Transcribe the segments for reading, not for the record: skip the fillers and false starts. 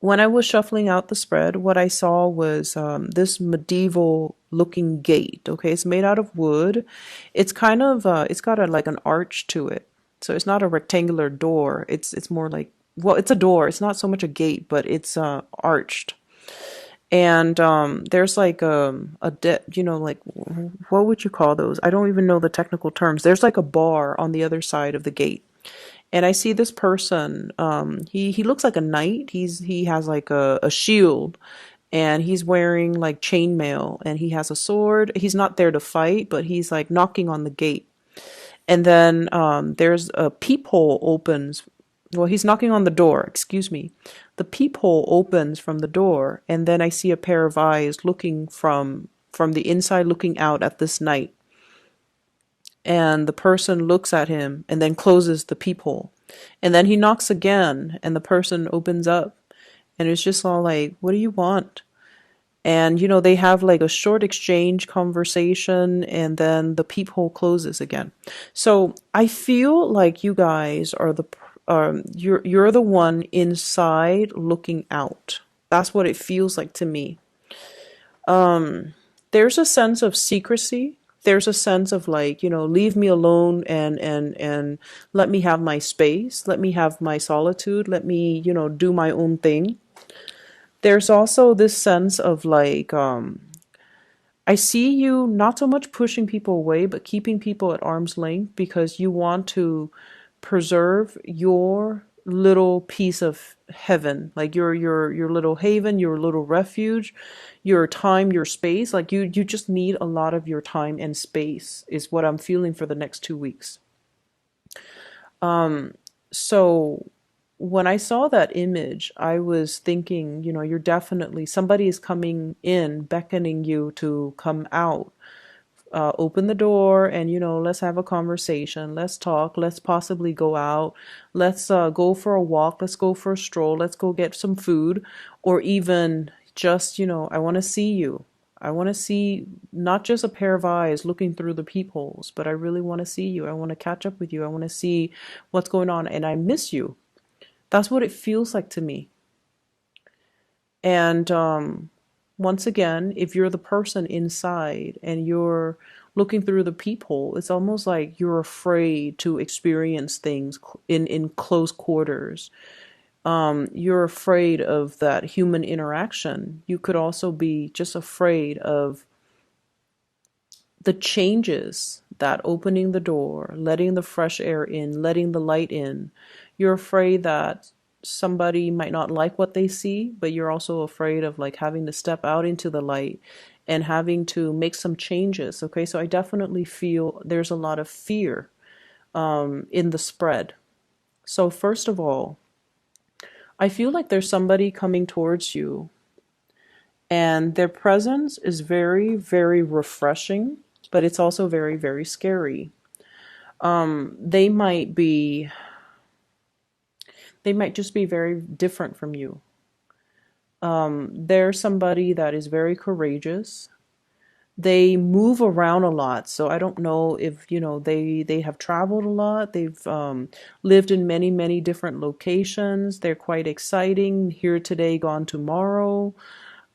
When I was shuffling out the spread, what I saw was this medieval looking gate. Okay, it's made out of wood. It's kind of it's got a like an arch to it. So it's not a rectangular door. It's more like, well, it's a door. It's not so much a gate, but it's arched. And there's like you know, like, what would you call those? I don't even know the technical terms. There's like a bar on the other side of the gate. And I see this person. He looks like a knight. He has like a shield, and he's wearing like chainmail, and he has a sword. He's not there to fight, but he's like knocking on the gate. And then there's a peephole opens. Well, he's knocking on the door. Excuse me. The peephole opens from the door, and then I see a pair of eyes looking from the inside, looking out at this knight. And the person looks at him and then closes the peephole. And then he knocks again, and the person opens up. And it's just all like, what do you want? And, you know, they have like a short exchange conversation, and then the peephole closes again. So I feel like you guys are you're the one inside looking out. That's what it feels like to me. There's a sense of secrecy. There's a sense of like, you know, leave me alone, and let me have my space. Let me have my solitude. Let me, you know, do my own thing. There's also this sense of like, I see you not so much pushing people away, but keeping people at arm's length because you want to preserve your little piece of heaven, like your little haven, your little refuge, your time, your space. Like you just need a lot of your time and space is what I'm feeling for the next 2 weeks. So when I saw that image, I was thinking, you know, you're definitely, somebody is coming in, beckoning you to come out. Open the door, and, you know, let's have a conversation. Let's talk. Let's possibly go out. Let's go for a walk. Let's go for a stroll. Let's go get some food. Or even just, you know, I want to see you. I want to see not just a pair of eyes looking through the peepholes, but I really want to see you. I want to catch up with you. I want to see what's going on, and I miss you. That's what it feels like to me. And once again, if you're the person inside and you're looking through the peephole, it's almost like you're afraid to experience things in close quarters. You're afraid of that human interaction. You could also be just afraid of the changes that opening the door, letting the fresh air in, letting the light in. You're afraid that somebody might not like what they see, but you're also afraid of like having to step out into the light and having to make some changes. Okay, so I definitely feel there's a lot of fear in the spread. So, first of all, I feel like there's somebody coming towards you, and their presence is very, very refreshing, but it's also very, very scary. They might be, they might just be very different from you. They're somebody that is very courageous. They move around a lot, so I don't know if, you know, they have traveled a lot. They've lived in many, many different locations. They're quite exciting. Here today, gone tomorrow.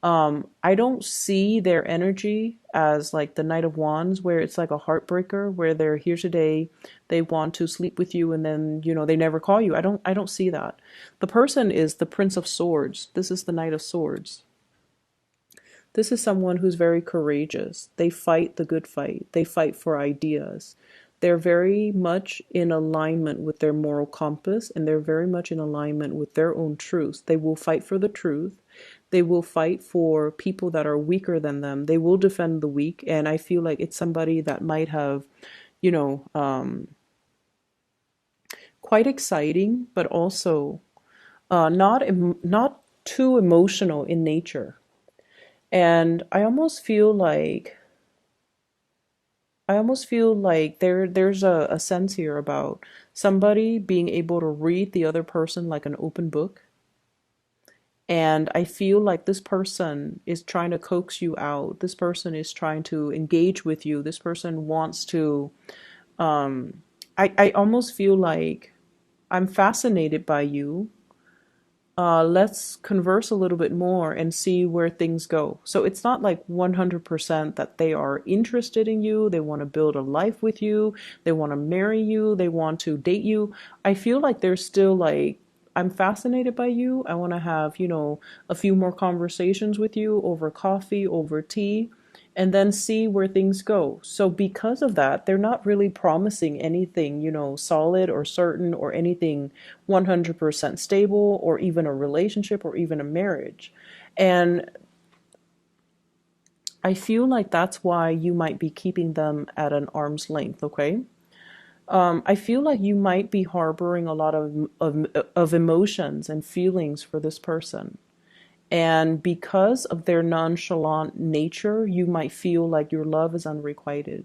I don't see their energy as like the Knight of Wands, where it's like a heartbreaker, where they're here today, they want to sleep with you, and then, you know, they never call you. I don't see that. The person is the Prince of Swords. This is the Knight of Swords. This is someone who's very courageous. They fight the good fight. They fight for ideas. They're very much in alignment with their moral compass, and they're very much in alignment with their own truth. They will fight for the truth. They will fight for people that are weaker than them. They will defend the weak. And I feel like it's somebody that might have, you know, quite exciting, but also not too emotional in nature. And I almost feel like there's a sense here about somebody being able to read the other person like an open book. And I feel like this person is trying to coax you out. This person is trying to engage with you. This person wants to, I almost feel like I'm fascinated by you. let's converse a little bit more and see where things go. So it's not like 100% that they are interested in you, they want to build a life with you, they want to marry you, they want to date you. I feel like they're still like, I'm fascinated by you. I want to have, a few more conversations with you over coffee, over tea, and then see where things go. So because of that, they're not really promising anything, solid or certain or anything 100% stable or even a relationship or even a marriage. And I feel like that's why you might be keeping them at an arm's length, okay? I feel like you might be harboring a lot of emotions and feelings for this person. And because of their nonchalant nature, you might feel like your love is unrequited.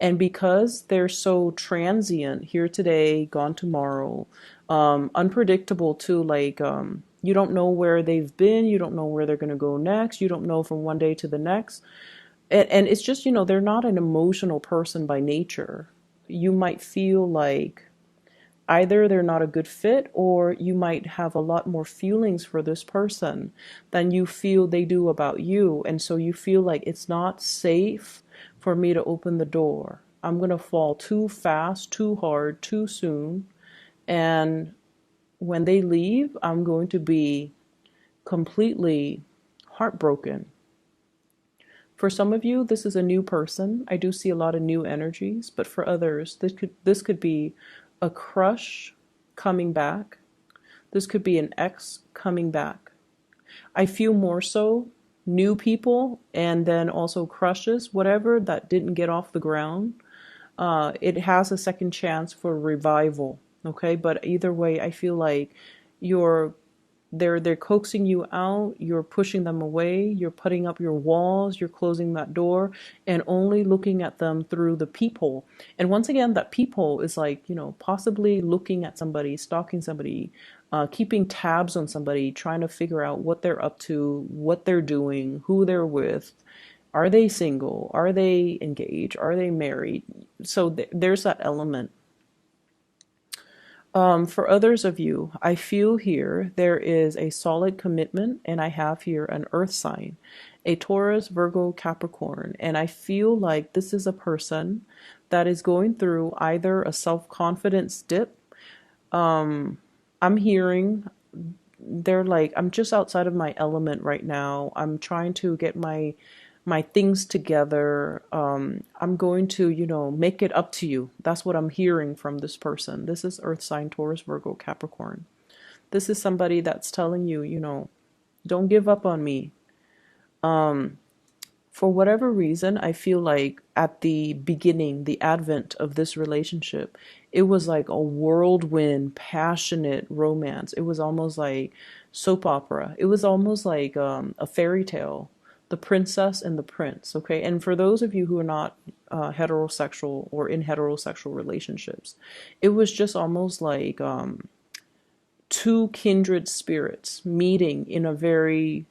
And because they're so transient, here today, gone tomorrow, unpredictable too, like you don't know where they've been, you don't know where they're going to go next, you don't know from one day to the next. And it's just, they're not an emotional person by nature. You might feel like either they're not a good fit or you might have a lot more feelings for this person than you feel they do about you. And so you feel like it's not safe for me to open the door. I'm going to fall too fast, too hard, too soon. And when they leave, I'm going to be completely heartbroken. For some of you, this is a new person. I do see a lot of new energies, but for others, this could be a crush coming back. This could be an ex coming back. I feel more so new people and then also crushes, whatever that didn't get off the ground. It has a second chance for revival. Okay, but either way, I feel like you're they're coaxing you out, you're pushing them away, you're putting up your walls, you're closing that door and only looking at them through the peephole. And once again, that peephole is like, possibly looking at somebody, stalking somebody, keeping tabs on somebody, trying to figure out what they're up to, what they're doing, who they're with. Are they single? Are they engaged? Are they married? So there's that element. For others of you, I feel here there is a solid commitment, and I have here an earth sign, a Taurus, Virgo, Capricorn, and I feel like this is a person that is going through either a self-confidence dip. I'm hearing they're like, I'm just outside of my element right now. I'm trying to get my things together. I'm going to, make it up to you. That's what I'm hearing from this person. This is Earth sign, Taurus, Virgo, Capricorn. This is somebody that's telling you, don't give up on me. For whatever reason, I feel like at the beginning, the advent of this relationship, it was like a whirlwind, passionate romance. It was almost like soap opera. It was almost like a fairy tale, the princess and the prince. Okay, and for those of you who are not heterosexual or in heterosexual relationships, it was just almost like two kindred spirits meeting in a very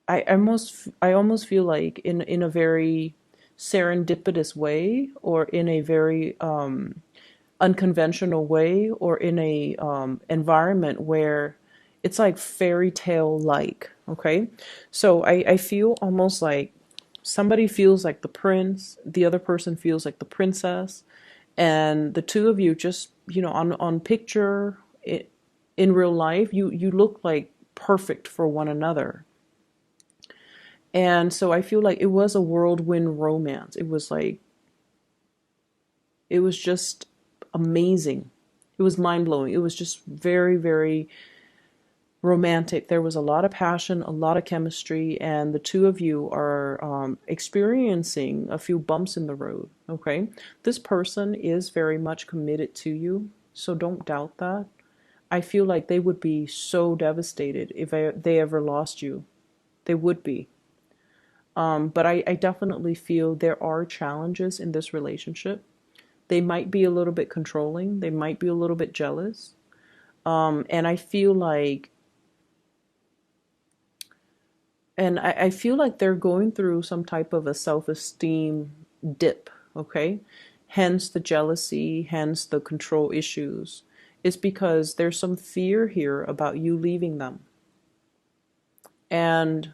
I almost feel like in a very serendipitous way, or in a very unconventional way, or in a environment where it's like fairy tale like. Okay, so I feel almost like somebody feels like the prince, the other person feels like the princess, and the two of you just, on picture, in real life, you look like perfect for one another. And so I feel like it was a whirlwind romance. It was just amazing. It was mind blowing. It was just very, very romantic. There was a lot of passion, a lot of chemistry, and the two of you are experiencing a few bumps in the road. Okay. This person is very much committed to you. So don't doubt that. I feel like they would be so devastated if they ever lost you. They would be. But I definitely feel there are challenges in this relationship. They might be a little bit controlling. They might be a little bit jealous. And I feel like, I feel like they're going through some type of a self-esteem dip. Okay, hence the jealousy, hence the control issues. is because there's some fear here about you leaving them. And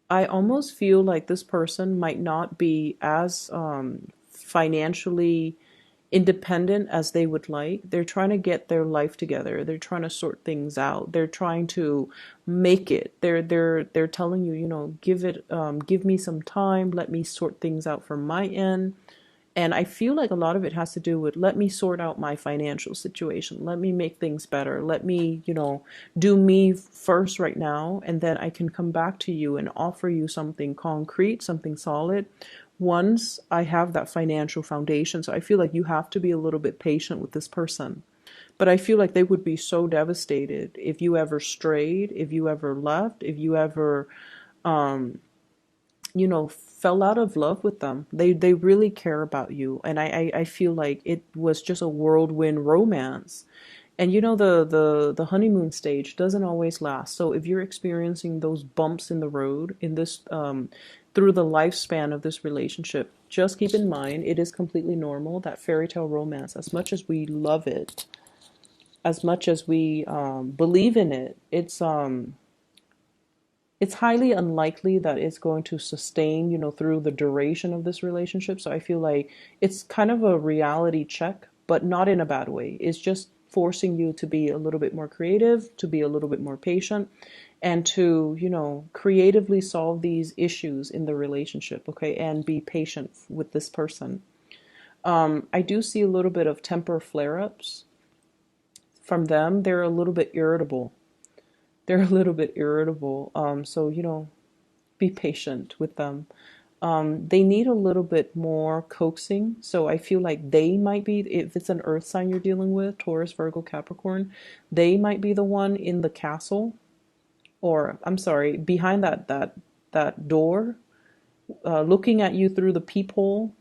I almost feel like this person might not be as financially independent as they would like. They're trying to get their life together. They're trying to sort things out. They're trying to make it. They're telling you, give me some time. Let me sort things out from my end. And I feel like a lot of it has to do with, let me sort out my financial situation. Let me make things better. Let me, do me first right now. And then I can come back to you and offer you something concrete, something solid once I have that financial foundation. So I feel like you have to be a little bit patient with this person. But I feel like they would be so devastated if you ever strayed, if you ever left, if you ever fell out of love with them. They really care about you. And I feel like it was just a whirlwind romance. And the honeymoon stage doesn't always last. So if you're experiencing those bumps in the road in this through the lifespan of this relationship, just keep in mind it is completely normal. That fairy tale romance, as much as we love it, as much as we believe in it, it's highly unlikely that it's going to sustain, through the duration of this relationship. So I feel like it's kind of a reality check, but not in a bad way. It's just forcing you to be a little bit more creative, to be a little bit more patient, and to, creatively solve these issues in the relationship, okay? And be patient with this person. I do see a little bit of temper flare-ups from them. They're a little bit irritable. They're a little bit irritable. So, be patient with them. They need a little bit more coaxing. So I feel like they might be, if it's an earth sign you're dealing with, Taurus, Virgo, Capricorn, they might be the one in the castle, or I'm sorry, behind that door, looking at you through the peephole.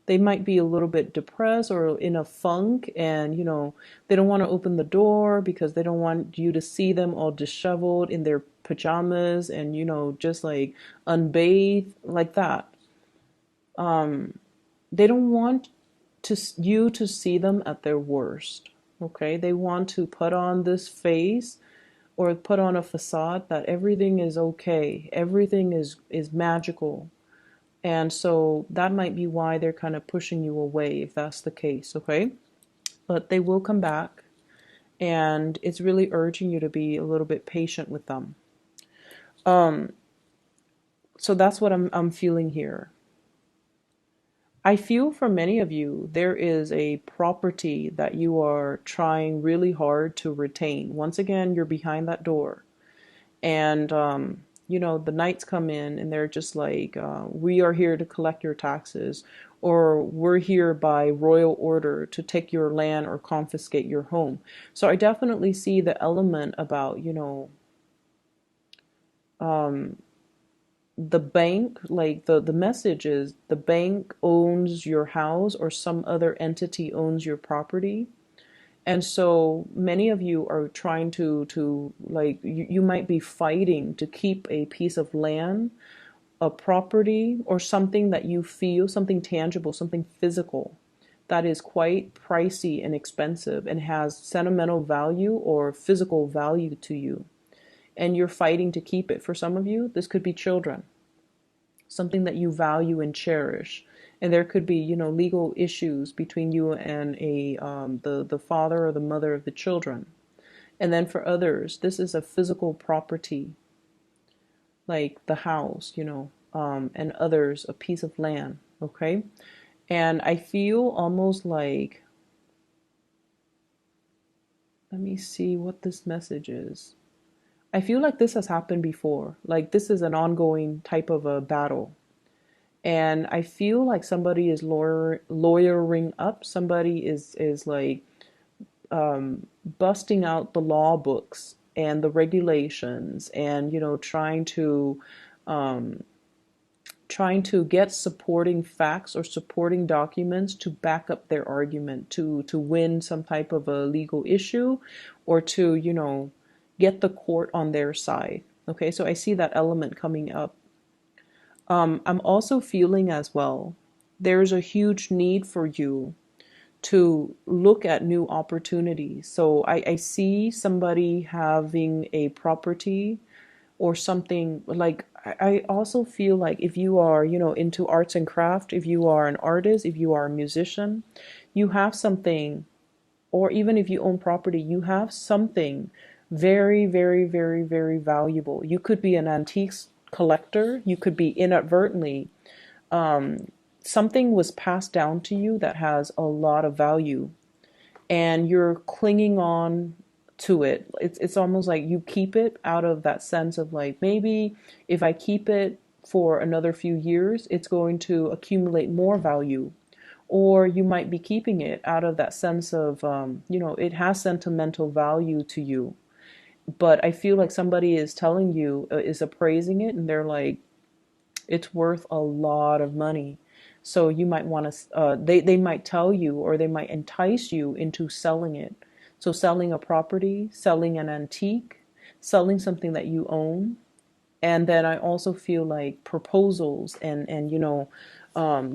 They might be a little bit depressed or in a funk, and they don't want to open the door because they don't want you to see them all disheveled in their pajamas and just like unbathed like that. They don't want you to see them at their worst. Okay, they want to put on this face or put on a facade that everything is okay, everything is magical. And so that might be why they're kind of pushing you away, if that's the case, okay? But they will come back, and it's really urging you to be a little bit patient with them. So that's what I'm feeling here. I feel for many of you, there is a property that you are trying really hard to retain. Once again, you're behind that door. And the knights come in and they're just like, we are here to collect your taxes, or we're here by royal order to take your land or confiscate your home. So I definitely see the element about, the bank, like the message is the bank owns your house or some other entity owns your property. And so many of you are trying to like you might be fighting to keep a piece of land, a property, or something that you feel, something tangible, something physical that is quite pricey and expensive and has sentimental value or physical value to you. And you're fighting to keep it. For some of you, this could be children, something that you value and cherish. And there could be, legal issues between you and the father or the mother of the children. And then for others, this is a physical property, like the house, and others, a piece of land, okay? And I feel almost like, let me see what this message is. I feel like this has happened before. Like this is an ongoing type of a battle. And I feel like somebody is lawyering up. Somebody is like busting out the law books and the regulations, and trying to get supporting facts or supporting documents to back up their argument, to win some type of a legal issue, or to get the court on their side. Okay, so I see that element coming up. I'm also feeling as well, there's a huge need for you to look at new opportunities. So I see somebody having a property or something like I also feel like if you are, into arts and craft, if you are an artist, if you are a musician, you have something, or even if you own property, you have something very, very, very, very valuable. You could be an antiques collector, you could be inadvertently something was passed down to you that has a lot of value and you're clinging on to it. It's almost like you keep it out of that sense of like, maybe if I keep it for another few years, it's going to accumulate more value. Or you might be keeping it out of that sense of, it has sentimental value to you. But I feel like somebody is telling you, is appraising it, and they're like, it's worth a lot of money. So you might want to, they might tell you, or they might entice you into selling it. So selling a property, selling an antique, selling something that you own. And then I also feel like proposals and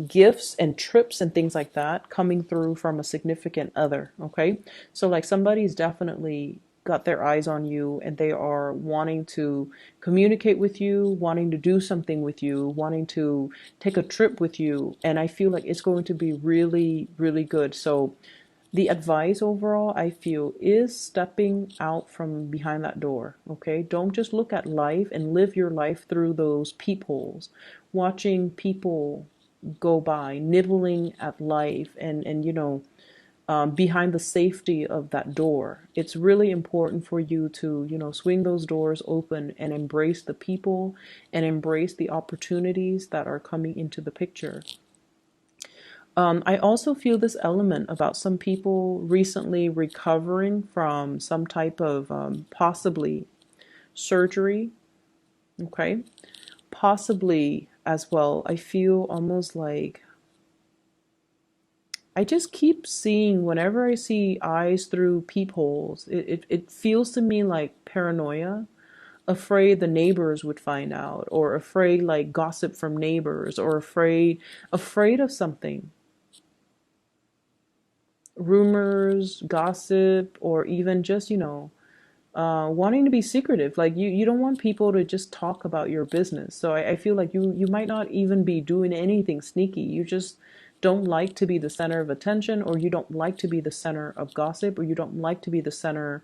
gifts and trips and things like that coming through from a significant other. Okay. So like somebody's definitely got their eyes on you and they are wanting to communicate with you, wanting to do something with you, wanting to take a trip with you. And I feel like it's going to be really, really good. So the advice overall, I feel, is stepping out from behind that door. Okay. Don't just look at life and live your life through those peepholes, watching people go by, nibbling at life and behind the safety of that door. It's really important for you to, swing those doors open and embrace the people and embrace the opportunities that are coming into the picture. I also feel this element about some people recently recovering from some type of possibly surgery. Okay. Possibly as well. I feel almost like I just keep seeing, whenever I see eyes through peepholes, it feels to me like paranoia, afraid the neighbors would find out, or afraid like gossip from neighbors, or afraid of something. Rumors, gossip, or even just, wanting to be secretive. Like you don't want people to just talk about your business. So I feel like you might not even be doing anything sneaky. You just don't like to be the center of attention, or you don't like to be the center of gossip, or you don't like to be the center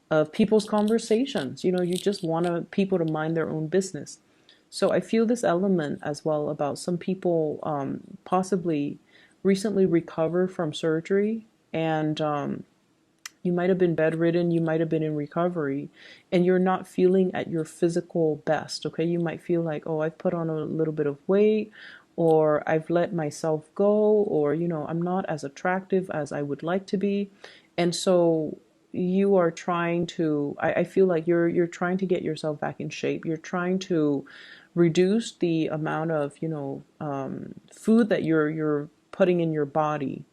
of people's conversations. You just want people to mind their own business. So I feel this element as well about some people possibly recently recover from surgery and you might have been bedridden, you might have been in recovery, and you're not feeling at your physical best. Okay, you might feel like, oh, I've put on a little bit of weight, or I've let myself go, or I'm not as attractive as I would like to be. And so you are trying to, I feel like you're trying to get yourself back in shape. You're trying to reduce the amount of food that you're putting in your body.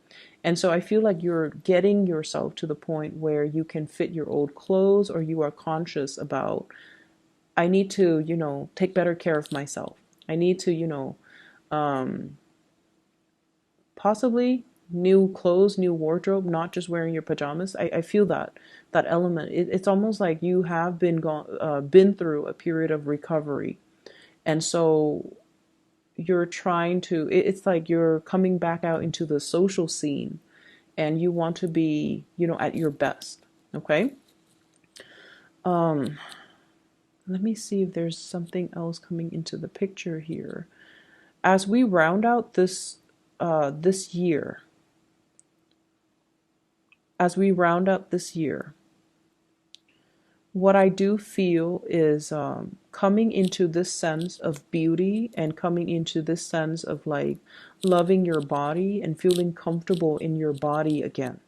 And so I feel like you're getting yourself to the point where you can fit your old clothes, or you are conscious about, I need to, take better care of myself. I need to, possibly new clothes, new wardrobe, not just wearing your pajamas. I feel that element. It's almost like you have been through a period of recovery. And so you're trying to, it's like you're coming back out into the social scene and you want to be, at your best. Okay. Um, Let me see if there's something else coming into the picture here. As we round out this year, as we round up this year, what I do feel is coming into this sense of beauty and coming into this sense of like loving your body and feeling comfortable in your body again.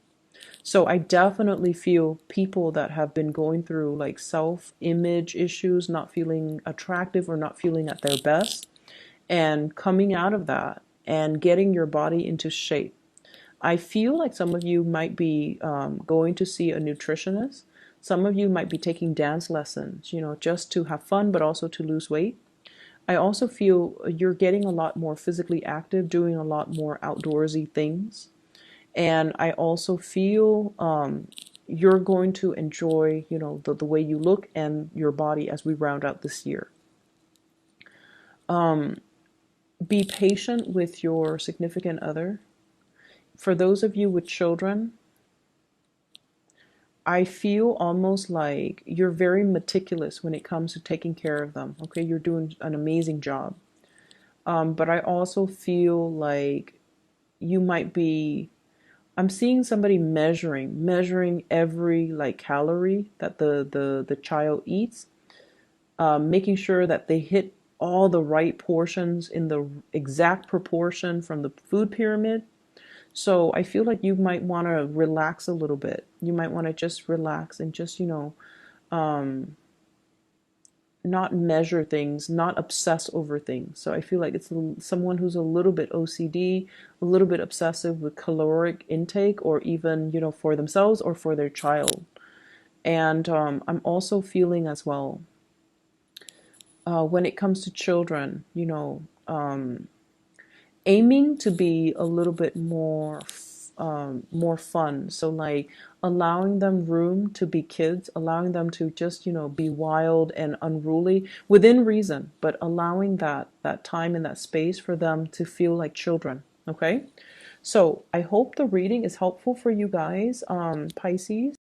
So I definitely feel people that have been going through like self-image issues, not feeling attractive or not feeling at their best, and coming out of that and getting your body into shape. I feel like some of you might be going to see a nutritionist. Some of you might be taking dance lessons, just to have fun, but also to lose weight. I also feel you're getting a lot more physically active, doing a lot more outdoorsy things. And I also feel you're going to enjoy, the way you look and your body as we round out this year. Be patient with your significant other. For those of you with children, I feel almost like you're very meticulous when it comes to taking care of them. Okay, you're doing an amazing job. But I also feel like you might be, I'm seeing somebody measuring every like calorie that the child eats, making sure that they hit all the right portions in the exact proportion from the food pyramid. So I feel like you might want to relax a little bit. You might want to just relax and just, not measure things, not obsess over things. So I feel like it's someone who's a little bit OCD, a little bit obsessive with caloric intake, or even, for themselves or for their child. And I'm also feeling as well, when it comes to children, aiming to be a little bit more fun. So like allowing them room to be kids, allowing them to just, be wild and unruly within reason, but allowing that time and that space for them to feel like children. Okay. So I hope the reading is helpful for you guys, Pisces.